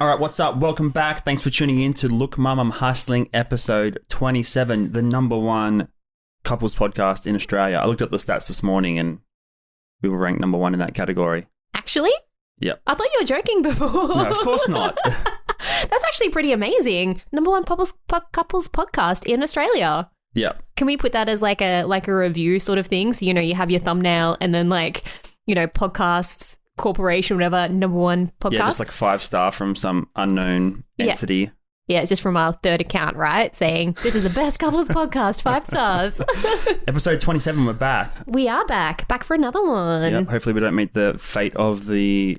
All right, what's up? Welcome back. Thanks for tuning in to Look Mum, I'm Hustling episode 27, the number one couples podcast in Australia. I looked up the stats this morning and we were ranked number one in that category. Actually? Yep. I thought you were joking before. No, of course not. That's actually pretty amazing. Number one couples podcast in Australia. Yep. Can we put that as like a review sort of thing? So, you have your thumbnail and then podcasts, corporation, whatever, number one podcast. Yeah, just like 5-star from some unknown entity. Yeah, it's just from our third account, right? Saying, this is the best couples podcast, 5 stars. Episode 27, we're back. We are back for another one. Yep, hopefully we don't meet the fate of the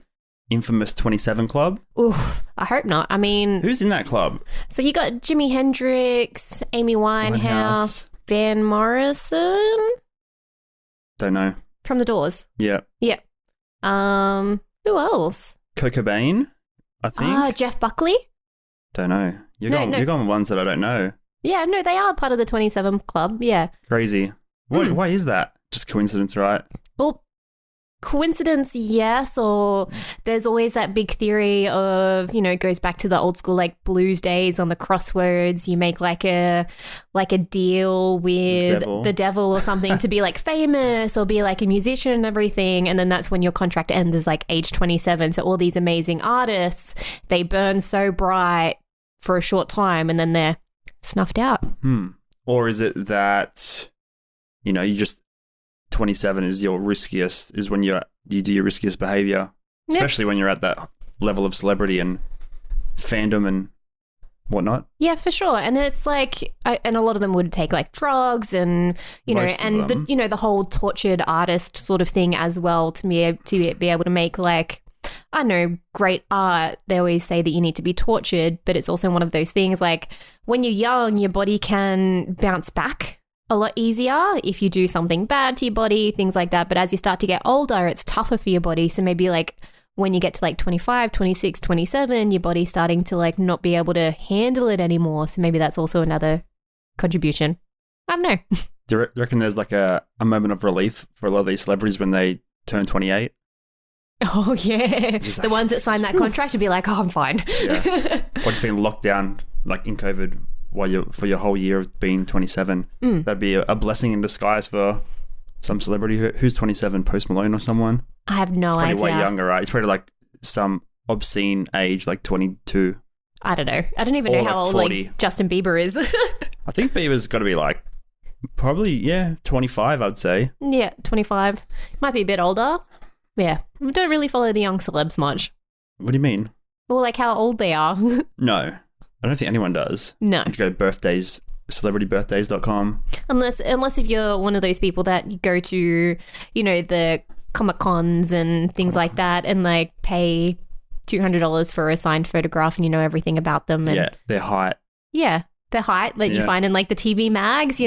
infamous 27 Club. Oof, I hope not. I mean... Who's in that club? So you got Jimi Hendrix, Amy Winehouse, Van Morrison. Don't know. From The Doors. Yeah. Yeah. Who else? Kurt Cobain, I think. Jeff Buckley. Don't know. You're going with ones that I don't know. Yeah, no, they are part of the 27 Club. Yeah. Crazy. Why is that? Just coincidence, right? Well, coincidence, yes, or there's always that big theory of, it goes back to the old school like blues days on the crosswords. You make like a deal with the devil or something to be like famous or be like a musician and everything, and then that's when your contract ends as like age 27. So all these amazing artists, they burn so bright for a short time and then they're snuffed out. Or is it that you just 27 is your riskiest, is when you do your riskiest behavior, especially when you're at that level of celebrity and fandom and whatnot. Yeah, for sure. And it's like, and a lot of them would take like drugs and, the whole tortured artist sort of thing as well to be able to make like, I don't know, great art. They always say that you need to be tortured, but it's also one of those things like when you're young, your body can bounce back a lot easier if you do something bad to your body, things like that. But as you start to get older, it's tougher for your body. So maybe like when you get to like 25, 26, 27, your body's starting to like not be able to handle it anymore. So maybe that's also another contribution. I don't know. Do you reckon there's like a moment of relief for a lot of these celebrities when they turn 28? Oh, yeah. The ones that sign that contract would be like, oh, I'm fine. Yeah. Or just being locked down like in COVID for your whole year of being 27. That'd be a blessing in disguise for some celebrity. Who's 27? Post Malone or someone? I have no idea. He's probably way younger, right? He's probably like some obscene age, like 22. I don't know. I don't even know how old 40. like Justin Bieber is. I think Bieber's got to be like probably 25, I'd say. Yeah, 25. Might be a bit older. Yeah, we don't really follow the young celebs much. What do you mean? Well, like how old they are. No. I don't think anyone does. No. You go to birthdays, celebritybirthdays.com. Unless if you're one of those people that go to, the Comic Cons and things like that and like pay $200 for a signed photograph and you know everything about them. And their height. Yeah, their height that you find in like the TV mags,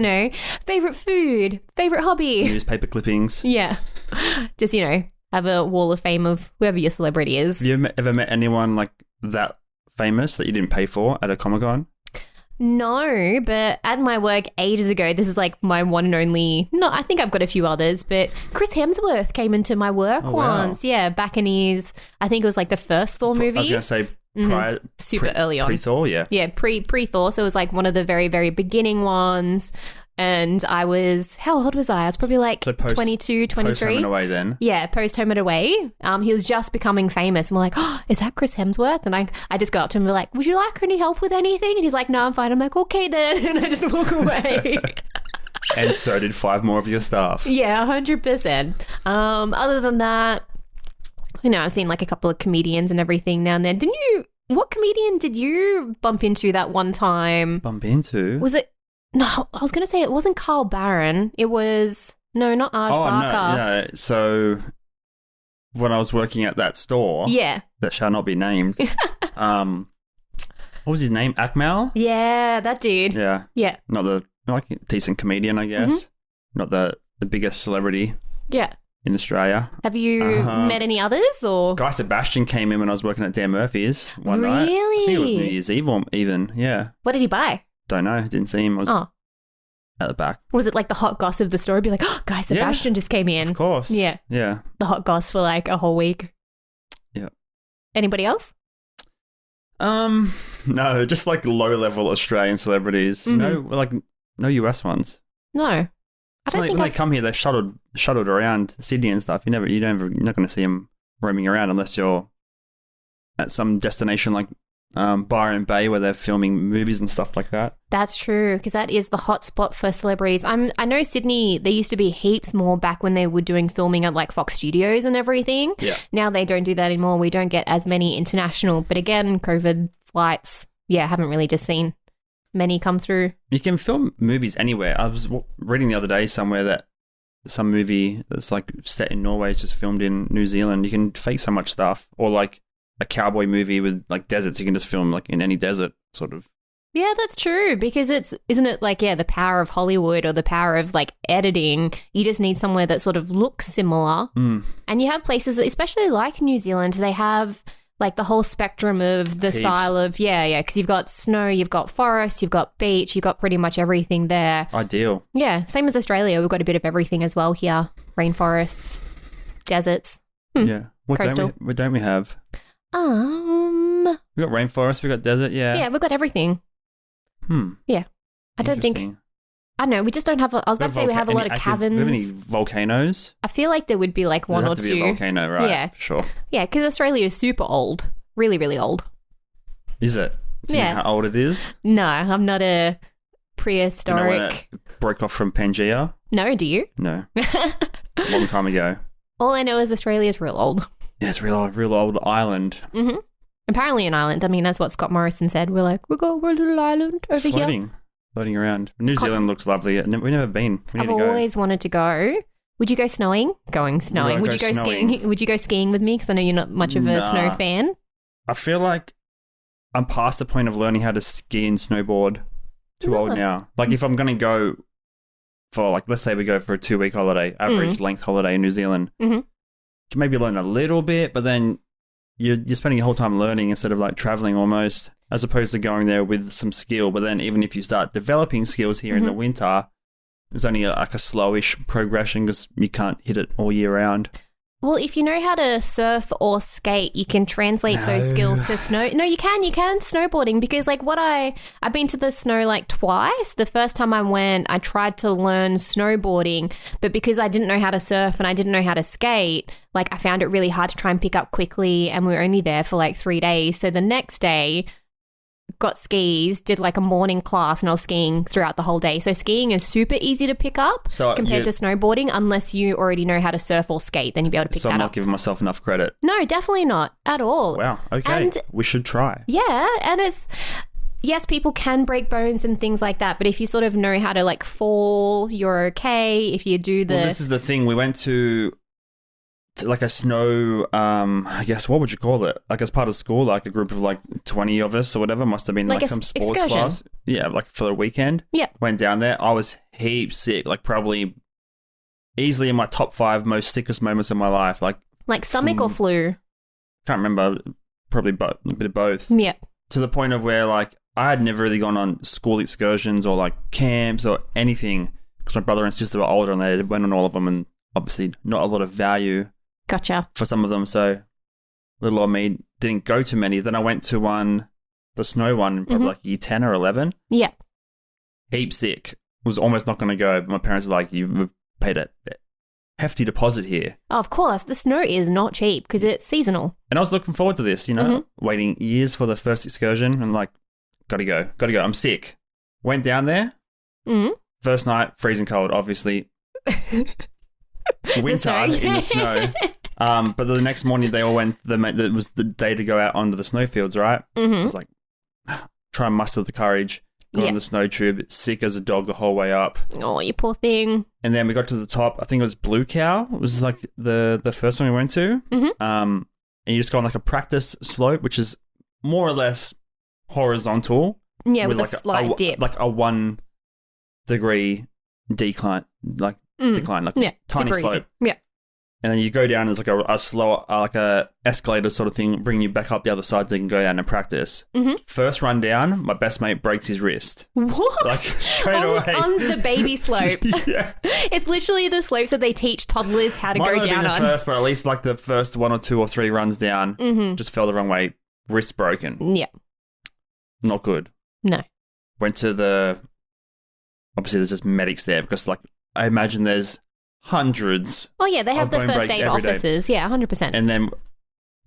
favorite food, favorite hobby. Newspaper clippings. Yeah. Just, have a wall of fame of whoever your celebrity is. Have you ever met anyone like that famous that you didn't pay for at a Comic-Con? No, but at my work ages ago, this is like my one and only, I think I've got a few others, but Chris Hemsworth came into my work once. Wow. Yeah, back in his, I think it was like the first Thor movie. I was going to say prior. Super early on. Pre-Thor, yeah. Yeah, pre-Thor, so it was like one of the very, very beginning ones. And I was, how old was I? I was probably like 22, 23. Post Home and Away then? Yeah, post Home and Away. He was just becoming famous. And we're like, oh, is that Chris Hemsworth? And I just go up to him and be like, would you like any help with anything? And he's like, no, I'm fine. I'm like, okay then. And I just walk away. And so did 5 more of your staff. Yeah, 100%. Other than that, I've seen like a couple of comedians and everything now and then. What comedian did you bump into that one time? Bump into? Was it? No, I was going to say it wasn't Carl Barron. It was, not Arj Barker. No. So when I was working at that store, that shall not be named, what was his name? Akmal? Yeah, that dude. Yeah. Yeah. Not a decent comedian, I guess. Not the biggest celebrity. Yeah. In Australia. Have you met any others or? Guy Sebastian came in when I was working at Dan Murphy's one night. Really? I think it was New Year's Eve even, yeah. What did he buy? Don't know. Didn't see him. I was at the back. Was it like the hot goss of the story? Be like, oh, Guy Sebastian just came in. Of course. Yeah. Yeah. The hot goss for like a whole week. Yeah. Anybody else? No, just like low-level Australian celebrities. No US ones. No. I don't When they come here, they're shuttled around Sydney and stuff. You're not going to see them roaming around unless you're at some destination like Byron Bay where they're filming movies and stuff like that. That's true, because that is the hot spot for celebrities. I know Sydney, there used to be heaps more back when they were doing filming at like Fox Studios and everything. Yeah. Now they don't do that anymore. We don't get as many international. But again, COVID flights, haven't really just seen many come through. You can film movies anywhere. I was reading the other day somewhere that some movie that's like set in Norway is just filmed in New Zealand. You can fake so much stuff. Or like a cowboy movie with like deserts, you can just film like in any desert sort of. Yeah, that's true, because isn't it like, the power of Hollywood or the power of like editing, you just need somewhere that sort of looks similar. And you have places, especially like New Zealand, they have like the whole spectrum of the style of, because you've got snow, you've got forest, you've got beach, you've got pretty much everything there. Ideal. Yeah, same as Australia, we've got a bit of everything as well here. Rainforests, deserts. Yeah. What don't we have? We got rainforest, we got desert, Yeah, we've got everything. Yeah. I don't know, we just don't have, I was about to say we have a lot of caverns. Do we have any volcanoes? I feel like there would be like one or two. There'd have to be a volcano, right? Yeah. Sure. Yeah, because Australia is super old. Really, really old. Is it? Do you know how old it is? No, I'm not a prehistoric. You know when it broke off from Pangea? No, do you? No. Long time ago. All I know is Australia's real old. Yeah, it's real old island. Mm-hmm. Apparently an island. I mean, that's what Scott Morrison said. We're like, we're a little island over here. Floating around. New Zealand looks lovely. We've never been. I've always wanted to go. Would you go snowing? Snowing. Would you go skiing? Would you go skiing with me? Because I know you're not much of a snow fan. I feel like I'm past the point of learning how to ski and snowboard. Too old now. Like if I'm going to go for like, let's say we go for a 2-week holiday, average length holiday in New Zealand. You can maybe learn a little bit, but then you're spending your whole time learning instead of like traveling almost, as opposed to going there with some skill. But then even if you start developing skills here in the winter, there's only like a slowish progression because you can't hit it all year round. Well, if you know how to surf or skate, you can translate those skills to snow. No, you can snowboarding, because like I've been to the snow like twice. The first time I went, I tried to learn snowboarding, but because I didn't know how to surf and I didn't know how to skate, like I found it really hard to try and pick up quickly, and we were only there for like 3 days. So the next day, got skis, did like a morning class, and I was skiing throughout the whole day. So skiing is super easy to pick up compared to snowboarding, unless you already know how to surf or skate, then you'll be able to pick that up. So I'm not giving myself enough credit. No, definitely not at all. Wow. Okay. And we should try. Yeah. And yes, people can break bones and things like that, but if you sort of know how to like fall, you're okay. If you do this is the thing. We went to like a snow, I guess, what would you call it? Like as part of school, like a group of like 20 of us or whatever, must have been like some sports excursion class. Yeah, like for the weekend. Yeah. Went down there. I was heaps sick, like probably easily in my top 5 most sickest moments of my life. Like stomach or flu? Can't remember, probably a bit of both. Yeah. To the point of where like I had never really gone on school excursions or like camps or anything because my brother and sister were older and they went on all of them, and obviously not a lot of value. Gotcha. For some of them, so little old me didn't go to many. Then I went to the snow one, probably like year 10 or 11. Yeah. Heap sick. Was almost not going to go, but my parents were like, you've paid a hefty deposit here. Oh, of course. The snow is not cheap because it's seasonal. And I was looking forward to this, waiting years for the first excursion and like, gotta go. I'm sick. Went down there. First night, freezing cold, obviously. Winter in the snow. But the next morning they all went, it was the day to go out onto the snowfields, right? I was like, try and muster the courage, got on the snow tube, sick as a dog the whole way up. Oh, you poor thing. And then we got to the top, I think it was Blue Cow, it was like the first one we went to. And you just go on like a practice slope, which is more or less horizontal. Yeah, with like a slight dip. Like a 1 degree decline, like tiny slope. Easy. Yeah. And then you go down, there's like a slower, like a escalator sort of thing, bringing you back up the other side so you can go down and practice. First run down, my best mate breaks his wrist. What? Like straight away. On the baby slope. Yeah. It's literally the slopes that they teach toddlers how to go down on. First, but at least like the first 1 or 2 or 3 runs down, just fell the wrong way, wrist broken. Yeah. not good. No. Went to obviously there's just medics there because like I imagine there's hundreds. Oh yeah, they have the first aid officers. Yeah, 100%. And then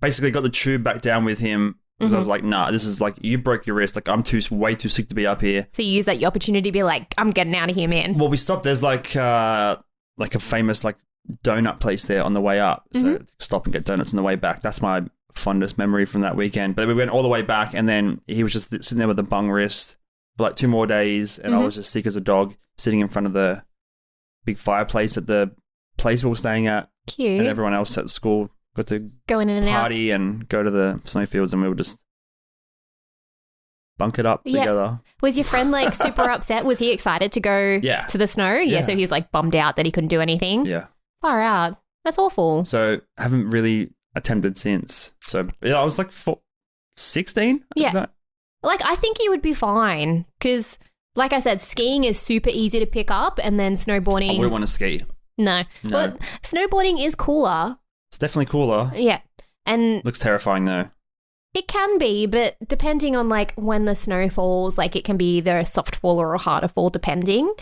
basically got the tube back down with him because I was like, nah, this is like, you broke your wrist. Like I'm way too sick to be up here. So you use that opportunity to be like, I'm getting out of here, man. Well, we stopped. There's like a famous like donut place there on the way up. So stop and get donuts on the way back. That's my fondest memory from that weekend. But we went all the way back and then he was just sitting there with a bung wrist for like 2 more days and I was just sick as a dog sitting in front of the big fireplace at the place we were staying at. Cute. And everyone else at school got to go in and party and go to the snowfields and we were just bunk it up together. Was your friend like super upset? Was he excited to go to the snow? Yeah, so he was like bummed out that he couldn't do anything? Yeah. Far out. That's awful. So haven't really attempted since. So I was like 16? Yeah. Like I think you would be fine because like I said, skiing is super easy to pick up and then snowboarding. I wouldn't want to ski. No. But snowboarding is cooler. It's definitely cooler. Yeah. And looks terrifying though. It can be, but depending on like when the snow falls, like it can be either a soft fall or a harder fall depending.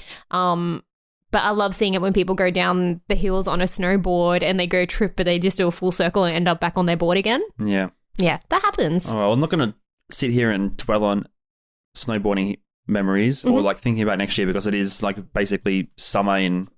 But I love seeing it when people go down the hills on a snowboard and they go trip, but they just do a full circle and end up back on their board again. Yeah. Yeah, that happens. Oh, well, I'm not going to sit here and dwell on snowboarding memories or like thinking about next year because it is like basically summer in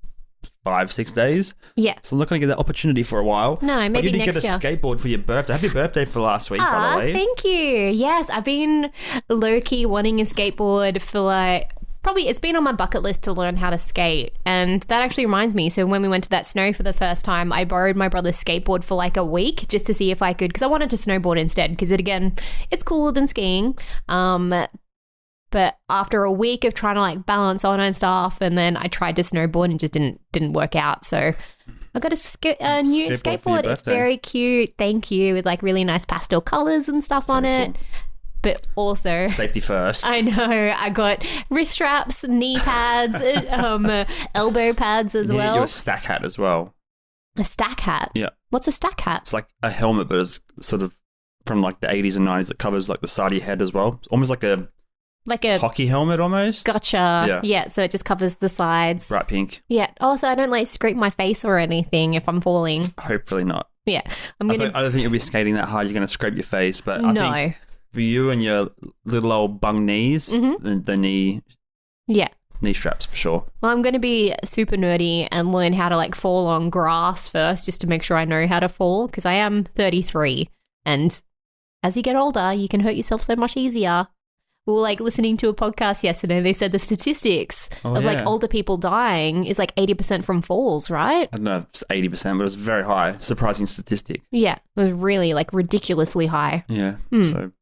5-6 days. Yeah. So I'm not going to get that opportunity for a while. No, maybe you did next year. Get a skateboard for your birthday. Happy birthday for last week, by the way. Thank you. Yes, I've been low-key wanting a skateboard for like... Probably it's been on my bucket list to learn how to skate. And that actually reminds me. So when we went to that snow for the first time, I borrowed my brother's skateboard for like a week just to see if I could, because I wanted to snowboard instead because it's cooler than skiing. But after a week of trying to like balance on and stuff, and then I tried to snowboard and just didn't work out. So I got a new skateboard. It's very cute. Thank you. With like really nice pastel colors and stuff on it. Cool. But also... Safety first. I know. I got wrist straps, knee pads, elbow pads as well. You're a stack hat as well. A stack hat? Yeah. What's a stack hat? It's like a helmet, but it's sort of from like the 80s and 90s that covers like the side of your head as well. It's almost like a hockey helmet almost. Gotcha. Yeah, so it just covers the sides. Bright pink. Yeah. Also, I don't like scrape my face or anything if I'm falling. Hopefully not. Yeah. I don't think you'll be skating that hard. You're going to scrape your face, but I think... For you and your little old bung knees, the knee straps for sure. Well, I'm going to be super nerdy and learn how to like fall on grass first just to make sure I know how to fall because I am 33 and as you get older, you can hurt yourself so much easier. We were like listening to a podcast yesterday. They said the statistics of like older people dying is like 80% from falls, right? I don't know if it's 80%, but it was very high. Surprising statistic. Yeah, it was really like ridiculously high. Yeah, so...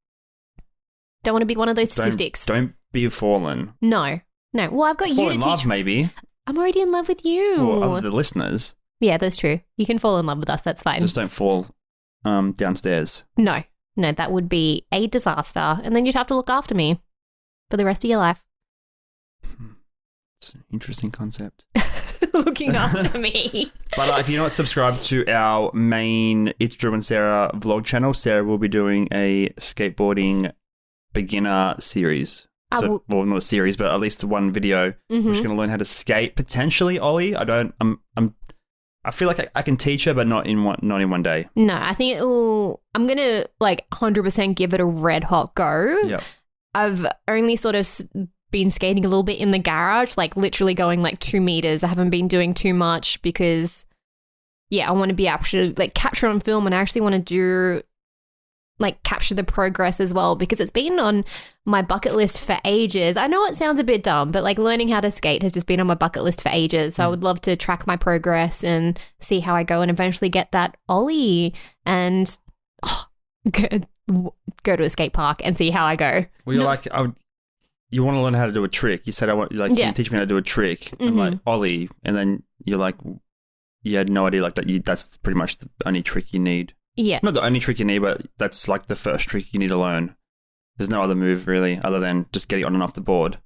Don't want to be one of those statistics. Don't be fallen. No. Well, I've got you to teach. Fall in love, maybe. I'm already in love with you. Or the listeners. Yeah, that's true. You can fall in love with us. That's fine. Just don't fall downstairs. No, that would be a disaster. And then you'd have to look after me for the rest of your life. It's an interesting concept. Looking after me. But if you're not subscribed to our main It's Drew and Sarah vlog channel, Sarah will be doing a skateboarding beginner series. Well, not a series, but at least one video. We're just going to learn how to skate. Potentially Ollie. I feel like I can teach her, but not in one day. No, I think I'm going to like 100% give it a red hot go. Yeah. I've only sort of been skating a little bit in the garage, like literally going like 2 meters. I haven't been doing too much because I want to be actually like capture on film, and I actually want to do like capture the progress as well because it's been on my bucket list for ages. I know it sounds a bit dumb, but like learning how to skate has just been on my bucket list for ages. So I would love to track my progress and see how I go and eventually get that Ollie and go to a skate park and see how I go. Well, you're you want to learn how to do a trick. You said, can you teach me how to do a trick? I'm like, Ollie. And then you're like, you had no idea like that. That's pretty much the only trick you need. Yeah. Not the only trick you need, but that's like the first trick you need to learn. There's no other move really other than just getting on and off the board.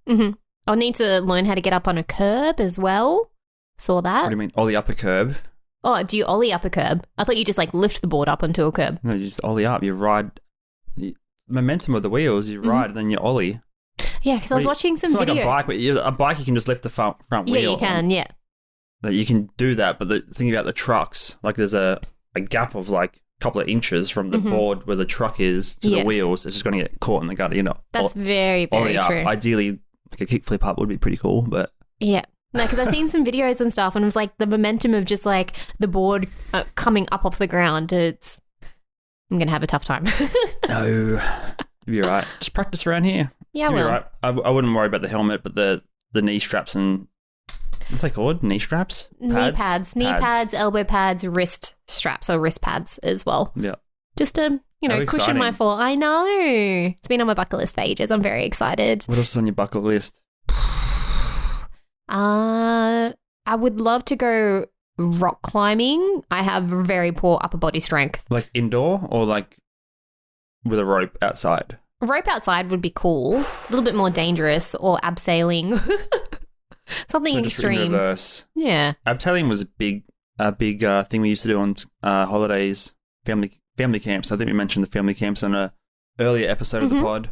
I'll need to learn how to get up on a curb as well. Saw that. What do you mean? Ollie up a curb? Oh, do you Ollie up a curb? I thought you just like lift the board up onto a curb. No, you just Ollie up. You ride. momentum of the wheels. You ride and then you ollie. Yeah, because I was watching some it's video. It's like a bike, but a bike you can just lift the front wheel. Yeah, you can, yeah. You can do that, but the thing about the trucks, like there's a gap of like a couple of inches from the board where the truck is to the wheels. It's just going to get caught in the gutter, That's very, very true. Ideally, like a kickflip up would be pretty cool, but... Yeah. No, because I've seen some videos and stuff, and it was like the momentum of just like the board coming up off the ground. I'm going to have a tough time. No, you'll be all right. Just practice around here. Yeah, well. Right. I wouldn't worry about the helmet, but the knee straps and... What are they called? Knee straps? Pads? Knee pads, elbow pads, wrist straps or wrist pads as well. Yeah. Just to, cushion my fall. I know. It's been on my bucket list for ages. I'm very excited. What else is on your bucket list? I would love to go rock climbing. I have very poor upper body strength. Like indoor or like with a rope outside? A rope outside would be cool. A little bit more dangerous, or abseiling. Something extreme. In reverse. Yeah. Abseiling was a big thing we used to do on holidays, family camps. I think we mentioned the family camps on an earlier episode of the pod.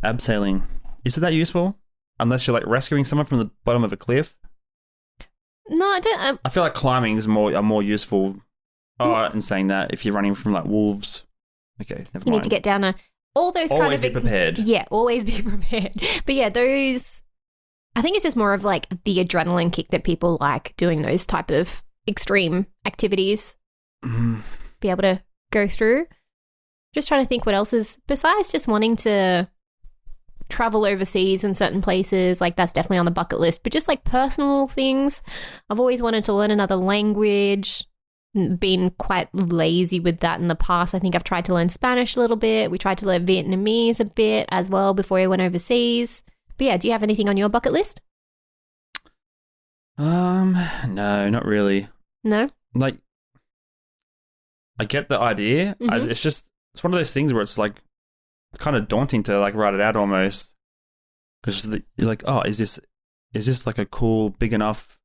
Abseiling. Is it that useful? Unless you're like rescuing someone from the bottom of a cliff? No, I don't. I feel like climbing is more useful. In saying that, if you're running from like wolves. Okay, never mind. You need to get down all those kind of... Always be prepared. Yeah, always be prepared. But yeah, those... I think it's just more of like the adrenaline kick that people like doing those type of extreme activities. Be able to go through. Just trying to think what else is... Besides just wanting to travel overseas in certain places, like that's definitely on the bucket list. But just like personal things. I've always wanted to learn another language. Been quite lazy with that in the past. I think I've tried to learn Spanish a little bit. We tried to learn Vietnamese a bit as well before we went overseas. But yeah, do you have anything on your bucket list? No, not really. No? Like, I get the idea. It's one of those things where it's like, it's kind of daunting to like write it out almost. Because you're like, oh, is this like a cool, big enough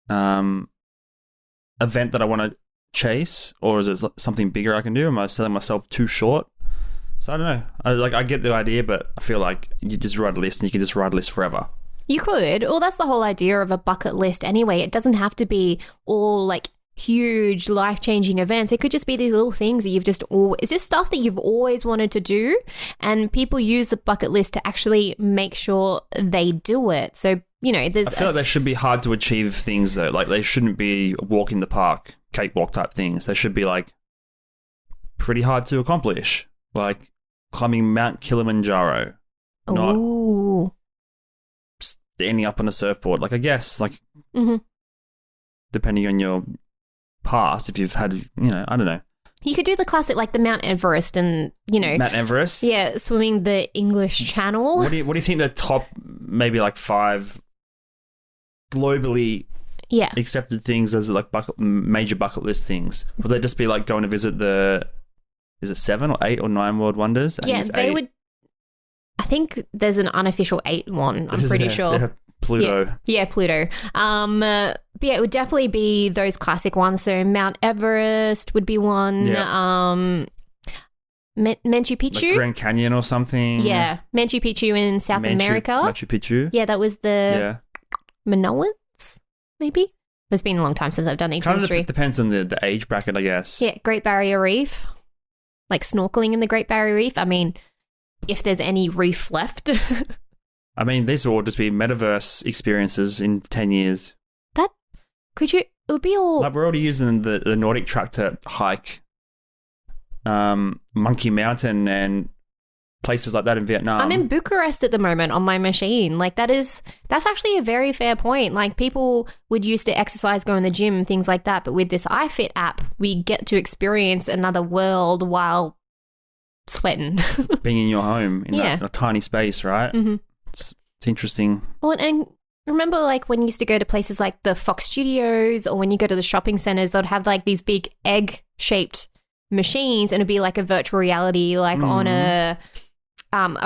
event that I want to chase? Or is it something bigger I can do? Am I selling myself too short? So I don't know. I get the idea, but I feel like you just write a list and you can just write a list forever. You could. Well, that's the whole idea of a bucket list anyway. It doesn't have to be all like huge life-changing events. It could just be these little things that you've just it's just stuff that you've always wanted to do, and people use the bucket list to actually make sure they do it. So, there's... I feel like they should be hard to achieve things though. Like they shouldn't be walk in the park, cakewalk type things. They should be like pretty hard to accomplish. Like climbing Mount Kilimanjaro. Not standing up on a surfboard. Like I guess, like depending on your past, if you've had, I don't know. You could do the classic, like the Mount Everest and, Mount Everest? Yeah, swimming the English Channel. What do you think the top maybe like 5 globally accepted things as like major bucket list things? Would they just be like going to visit is it 7 or 8 or 9 world wonders? Yeah, they would. I think there's an unofficial 8 one. I'm pretty sure. Yeah, Pluto. Yeah, Pluto. But yeah, it would definitely be those classic ones. So Mount Everest would be one. Yeah. Machu Picchu. Like Grand Canyon or something. Yeah, Machu Picchu in South America. Machu Picchu. Yeah, that was the Minoans, maybe. It's been a long time since I've done ancient history. Kind of depends on the age bracket, I guess. Yeah, Great Barrier Reef. Like snorkeling in the Great Barrier Reef. I mean, if there's any reef left. I mean, these will all just be metaverse experiences in 10 years. It would be all... Like we're already using the Nordic track to hike Monkey Mountain and places like that in Vietnam. I'm in Bucharest at the moment on my machine. Like that's actually a very fair point. Like people would used to exercise, go in the gym, things like that. But with this iFit app, we get to experience another world while sweating. Being in your home in a tiny space, right? Mm-hmm. It's interesting. Well, and remember like when you used to go to places like the Fox Studios or when you go to the shopping centers, they'd have like these big egg-shaped machines and it'd be like a virtual reality, like on a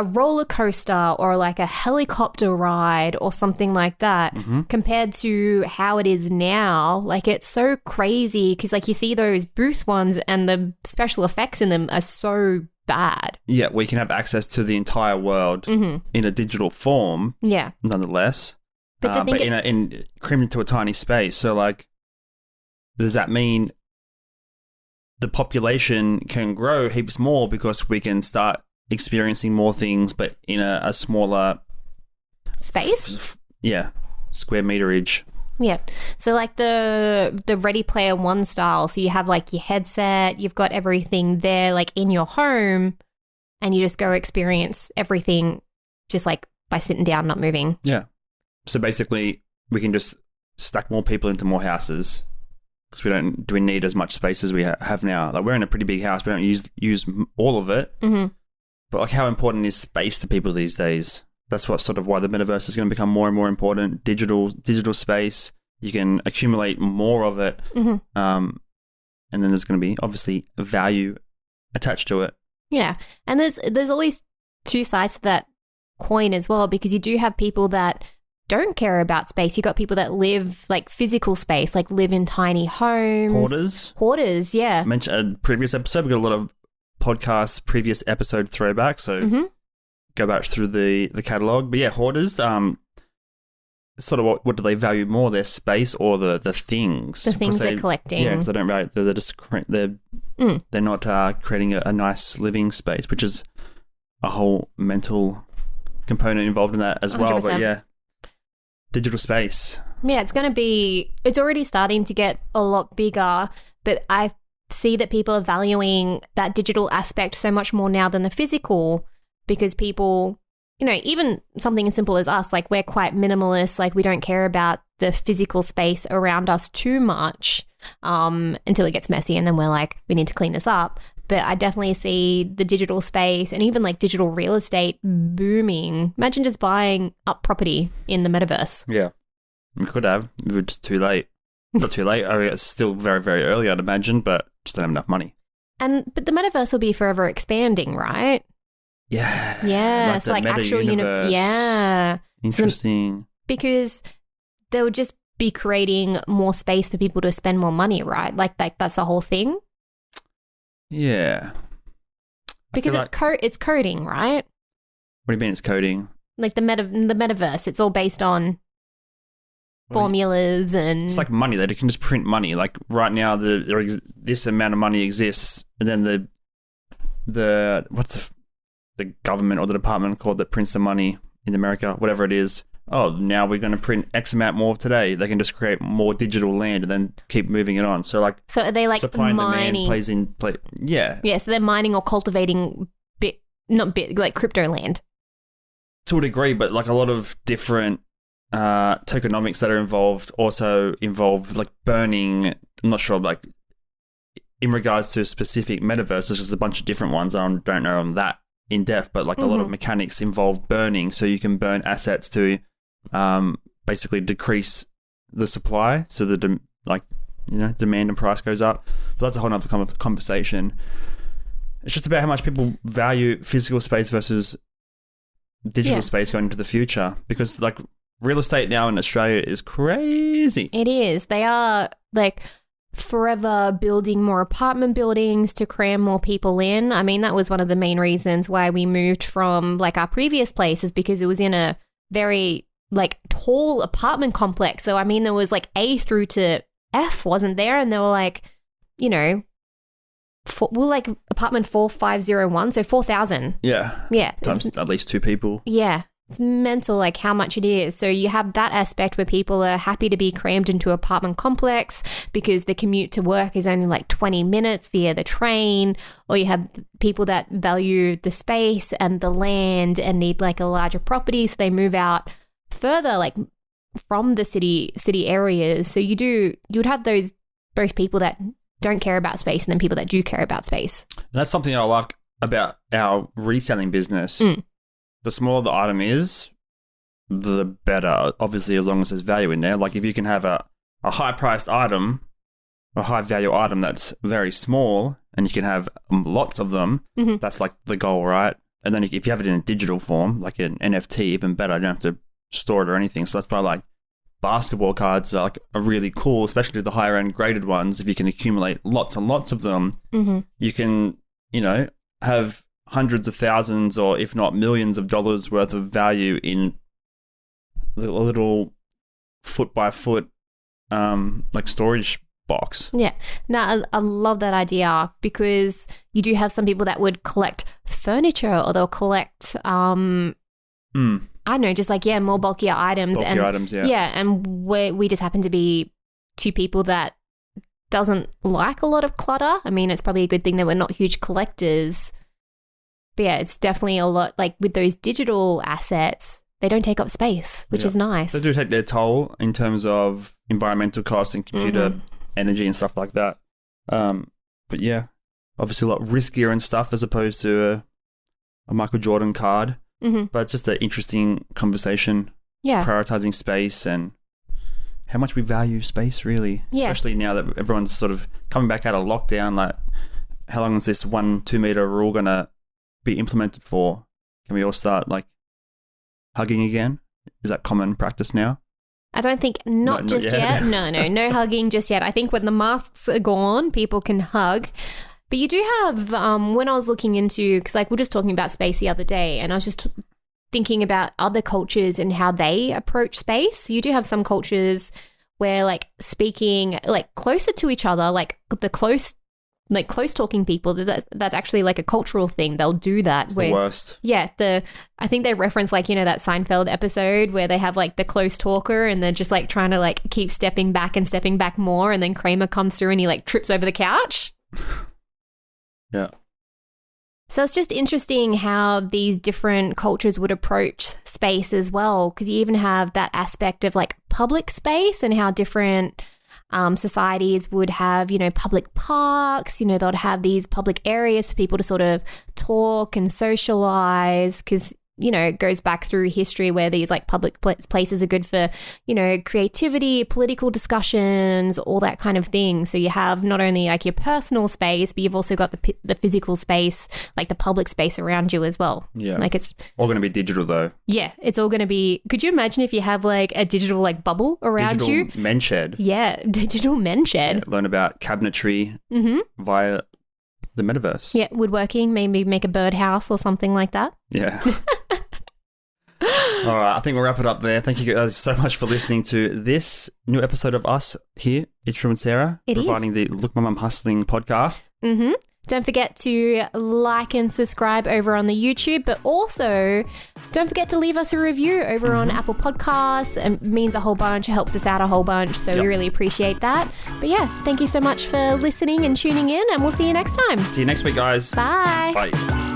roller coaster or like a helicopter ride or something like that compared to how it is now. Like it's so crazy because like you see those booth ones and the special effects in them are so bad. Yeah, we can have access to the entire world in a digital form. Yeah. Nonetheless. But in crammed into a tiny space. So, like, does that mean the population can grow heaps more because we can start experiencing more things, but in a smaller space? Square meterage. Yeah. So like the Ready Player One style. So you have like your headset, you've got everything there like in your home, and you just go experience everything just like by sitting down, not moving. Yeah. So basically we can just stack more people into more houses because we need as much space as we have now. Like, we're in a pretty big house. We don't use all of it. Mm-hmm. But like, how important is space to people these days? That's what sort of why the metaverse is going to become more and more important. Digital space, you can accumulate more of it, and then there's going to be obviously value attached to it. Yeah, and there's always two sides to that coin as well, because you do have people that don't care about space. You got people that live like physical space, like live in tiny homes. Hoarders, yeah. I mentioned a previous episode. We got a lot of podcast previous episode throwback, so go back through the catalogue. But yeah, hoarders, sort of what do they value more, their space or the things? The things they're collecting. Yeah, because they don't value, they're just they're not creating a nice living space, which is a whole mental component involved in that as 100%. Well. But yeah, digital space. Yeah, it's already starting to get a lot bigger, but I see that people are valuing that digital aspect so much more now than the physical, because people, you know, even something as simple as us, like, we're quite minimalist, like, we don't care about the physical space around us too much until it gets messy, and then we're like, we need to clean this up. But I definitely see the digital space and even like digital real estate booming. Imagine just buying up property in the metaverse. Yeah, we could have. We were just too late. Not too late. I mean, it's still very, very early, I'd imagine, but just don't have enough money. But the metaverse will be forever expanding, right? Yeah. Yeah. It's like actual universe. Yeah. Interesting. Because they'll just be creating more space for people to spend more money, right? Like that's the whole thing. Yeah. Because it's coding, right? What do you mean it's coding? Like the metaverse, it's all based on formulas and... It's like money. They can just print money. Like right now, this amount of money exists, and then the government or the department called that prints the money in America, whatever it is. Oh, now we're going to print X amount more today. They can just create more digital land and then keep moving it on. So are they like supply and mining? Demand yeah. Yeah, so they're mining or cultivating like crypto land. To a degree, but like a lot of different tokenomics that are involved also involve like burning. I'm not sure, like in regards to specific metaverses, there's a bunch of different ones. I don't know on that in depth, but like a lot of mechanics involve burning. So you can burn assets to basically decrease the supply, so the demand and price goes up. But that's a whole other conversation. It's just about how much people value physical space versus digital space going into the future, because like real estate now in Australia is crazy. It is. They are like forever building more apartment buildings to cram more people in. I mean, that was one of the main reasons why we moved from like our previous place, is because it was in a very like tall apartment complex. So I mean, there was like A through to F, wasn't there? And they were like, you know, we're like apartment 4501, so 4,000. Yeah. Times at least two people. Yeah. It's mental, like how much it is. So you have that aspect where people are happy to be crammed into an apartment complex because the commute to work is only like 20 minutes via the train. Or you have people that value the space and the land and need like a larger property, so they move out further, like from the city areas. So you'd have both people that don't care about space and then people that do care about space. And that's something I like about our reselling business. The smaller the item is, the better, obviously, as long as there's value in there. Like if you can have a high-priced item, a high-value item that's very small, and you can have lots of them, that's like the goal, right? And then if you have it in a digital form, like an NFT, even better. You don't have to store it or anything. So that's why like basketball cards are really cool, especially the higher-end graded ones. If you can accumulate lots and lots of them, you can, have hundreds of thousands or if not millions of dollars worth of value in a little foot by foot like storage box. Yeah. Now, I love that idea because you do have some people that would collect furniture or they'll collect, I don't know, just like, more bulkier items. Yeah. And we just happen to be two people that doesn't like a lot of clutter. I mean, it's probably a good thing that we're not huge collectors. But yeah, it's definitely a lot like with those digital assets, they don't take up space, which is nice. They do take their toll in terms of environmental costs and computer energy and stuff like that. But yeah, obviously a lot riskier and stuff as opposed to a Michael Jordan card. But it's just an interesting conversation. Yeah. Prioritizing space and how much we value space, really. Yeah. Especially now that everyone's sort of coming back out of lockdown. Like, how long is this 1-2 meter rule going to be implemented for? Can we all start like hugging again? Is that common practice now? I don't think not just yet. No hugging just yet. I think when the masks are gone, people can hug. But you do have, when I was looking into, because like we're just talking about space the other day, and I was just thinking about other cultures and how they approach space. You do have some cultures where like speaking like closer to each other, like the close talking people, that's actually like a cultural thing. They'll do that. It's the worst. Yeah. I think they reference like, you know, that Seinfeld episode where they have like the close talker and they're just like trying to like keep stepping back and stepping back more. And then Kramer comes through and he like trips over the couch. Yeah. So it's just interesting how these different cultures would approach space as well, because you even have that aspect of like public space and how different societies would have, you know, public parks, you know, they'd have these public areas for people to sort of talk and socialize because, you know, it goes back through history where these like public places are good for, you know, creativity, political discussions, all that kind of thing. So you have not only like your personal space, but you've also got the physical space, like the public space around you as well. Yeah. Like it's all going to be digital though. Yeah. It's all going to be, could you imagine if you have like a digital like bubble around you? Digital men shed. Yeah. Digital men shed. Yeah, learn about cabinetry via the metaverse. Yeah. Woodworking, maybe make a birdhouse or something like that. Yeah. All right, I think we'll wrap it up there. Thank you guys so much for listening to this new episode of us here, Itchroom and Sarah, providing the Look My Mum Hustling podcast. Don't forget to like and subscribe over on the YouTube, but also don't forget to leave us a review over on Apple Podcasts. It means a whole bunch. It helps us out a whole bunch, so we really appreciate that. But yeah, thank you so much for listening and tuning in, and we'll see you next time. See you next week, guys. Bye. Bye.